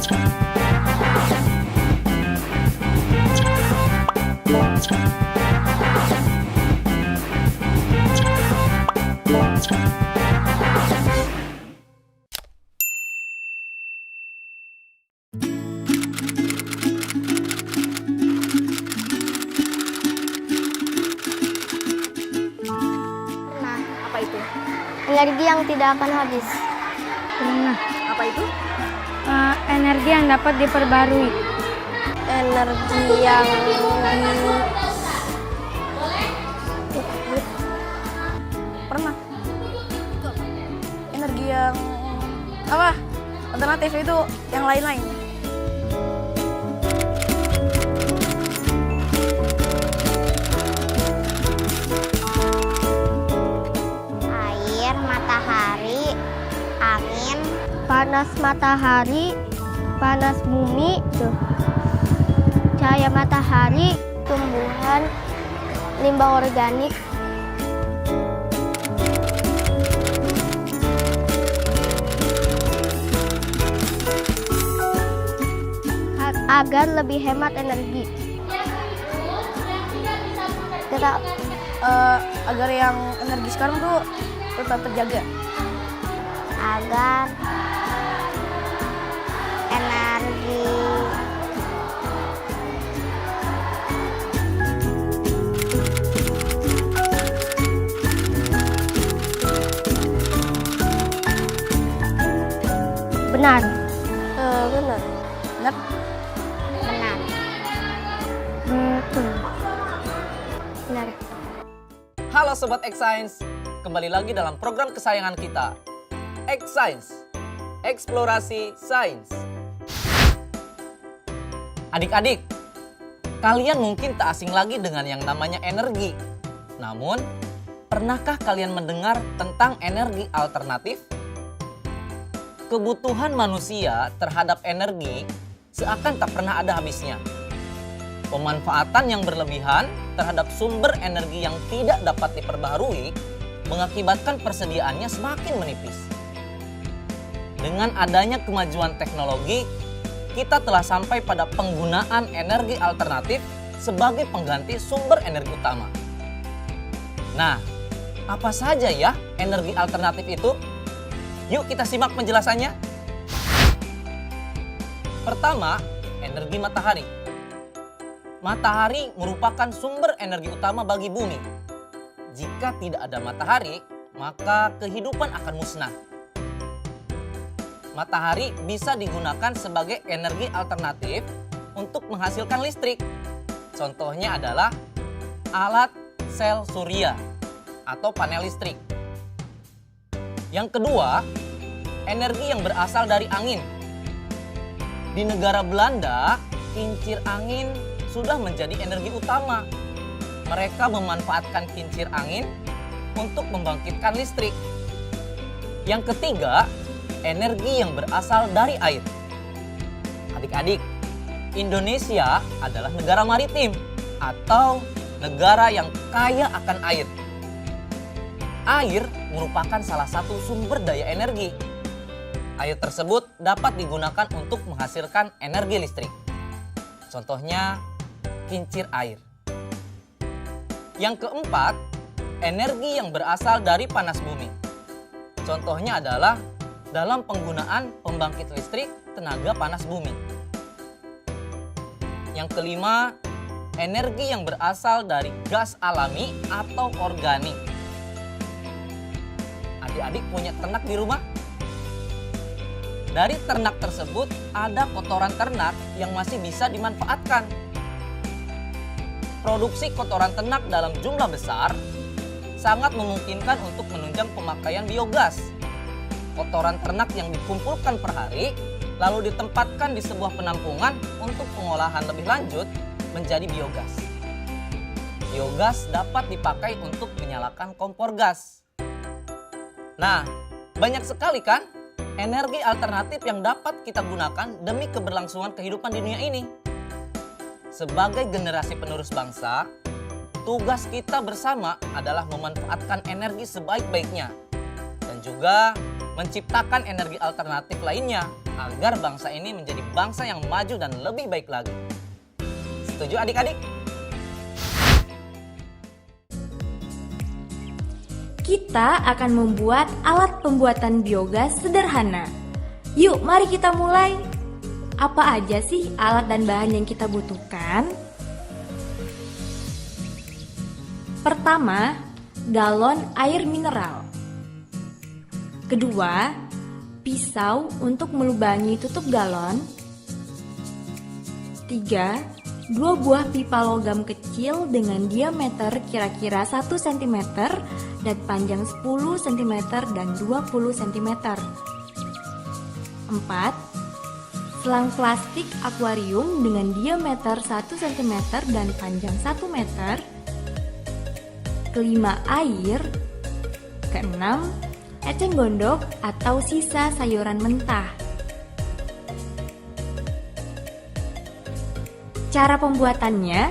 Nah, Apa itu? energi yang tidak akan habis. Pernah. Apa itu? Energi yang dapat diperbarui. Energi yang Pernah. Energi yang apa? Alternatif itu yang lain-lain. air, matahari, angin, panas matahari, panas bumi, tuh. Cahaya matahari, tumbuhan, limbah organik. Agar lebih hemat energi. Kita Agar yang energi sekarang tuh tetap terjaga. agar energi benar. Benar. Benar? Benar. Betul. Benar. Halo Sobat X-Science, kembali lagi dalam program kesayangan kita, X-Science, Eksplorasi Sains. Adik-adik, kalian mungkin tak asing lagi dengan yang namanya energi. Namun, pernahkah kalian mendengar tentang energi alternatif? Kebutuhan manusia terhadap energi seakan tak pernah ada habisnya. Pemanfaatan yang berlebihan terhadap sumber energi yang tidak dapat diperbaharui mengakibatkan persediaannya semakin menipis. Dengan adanya kemajuan teknologi, kita telah sampai pada penggunaan energi alternatif sebagai pengganti sumber energi utama. Nah, apa saja ya energi alternatif itu? Yuk kita simak penjelasannya. Pertama, energi matahari. Matahari merupakan sumber energi utama bagi bumi. Jika tidak ada matahari, maka kehidupan akan musnah. Matahari bisa digunakan sebagai energi alternatif untuk menghasilkan listrik. Contohnya adalah alat sel surya atau panel listrik. Yang kedua, energi yang berasal dari angin. Di negara Belanda, kincir angin sudah menjadi energi utama. Mereka memanfaatkan kincir angin untuk membangkitkan listrik. Yang ketiga, energi yang berasal dari air. Adik-adik, Indonesia adalah negara maritim atau negara yang kaya akan air. Air merupakan salah satu sumber daya energi. Air tersebut dapat digunakan untuk menghasilkan energi listrik. Contohnya, kincir air. Yang keempat, energi yang berasal dari panas bumi. Contohnya adalah dalam penggunaan pembangkit listrik tenaga panas bumi. Yang kelima, energi yang berasal dari gas alami atau organik. Adik-adik punya ternak di rumah? Dari ternak tersebut ada kotoran ternak yang masih bisa dimanfaatkan. Produksi kotoran ternak dalam jumlah besar sangat memungkinkan untuk menunjang pemakaian biogas. Kotoran ternak yang dikumpulkan per hari lalu ditempatkan di sebuah penampungan untuk pengolahan lebih lanjut menjadi biogas. Biogas dapat dipakai untuk menyalakan kompor gas. Nah, banyak sekali kan energi alternatif yang dapat kita gunakan demi keberlangsungan kehidupan di dunia ini. Sebagai generasi penerus bangsa, tugas kita bersama adalah memanfaatkan energi sebaik-baiknya dan juga menciptakan energi alternatif lainnya agar bangsa ini menjadi bangsa yang maju dan lebih baik lagi. Setuju adik-adik? Kita akan membuat alat pembuatan biogas sederhana. Yuk, mari kita mulai. Apa aja sih alat dan bahan yang kita butuhkan? Pertama, galon air mineral. Kedua, pisau untuk melubangi tutup galon. 3, 2 buah pipa logam kecil dengan diameter kira-kira 1 cm dan panjang 10 cm dan 20 cm. 4, selang plastik akuarium dengan diameter 1 cm dan panjang 1 meter. Kelima, air. Keenam, eceng gondok atau sisa sayuran mentah. Cara pembuatannya,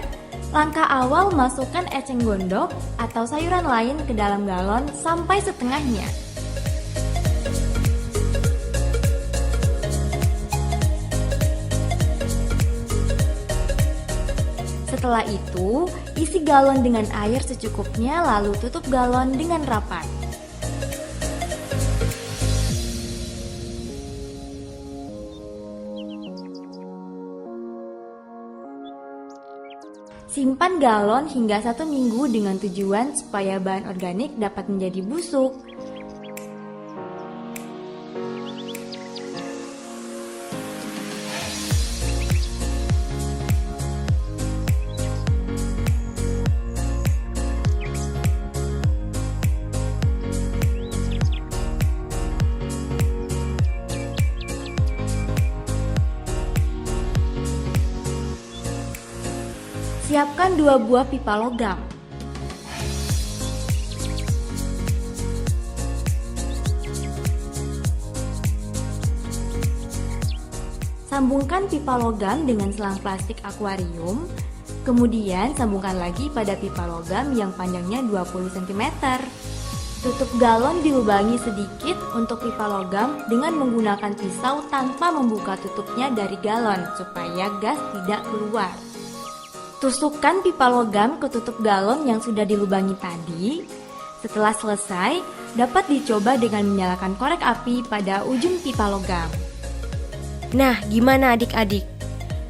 langkah awal masukkan eceng gondok atau sayuran lain ke dalam galon sampai setengahnya. Setelah itu, isi galon dengan air secukupnya lalu tutup galon dengan rapat. Simpan galon hingga 1 minggu dengan tujuan supaya bahan organik dapat menjadi busuk. Siapkan 2 buah pipa logam. Sambungkan pipa logam dengan selang plastik akuarium, kemudian sambungkan lagi pada pipa logam yang panjangnya 20 cm. Tutup galon dilubangi sedikit untuk pipa logam dengan menggunakan pisau tanpa membuka tutupnya dari galon supaya gas tidak keluar. Tusukkan pipa logam ke tutup galon yang sudah dilubangi tadi. Setelah selesai, dapat dicoba dengan menyalakan korek api pada ujung pipa logam. Nah, gimana adik-adik?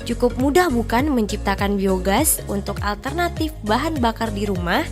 Cukup mudah bukan menciptakan biogas untuk alternatif bahan bakar di rumah?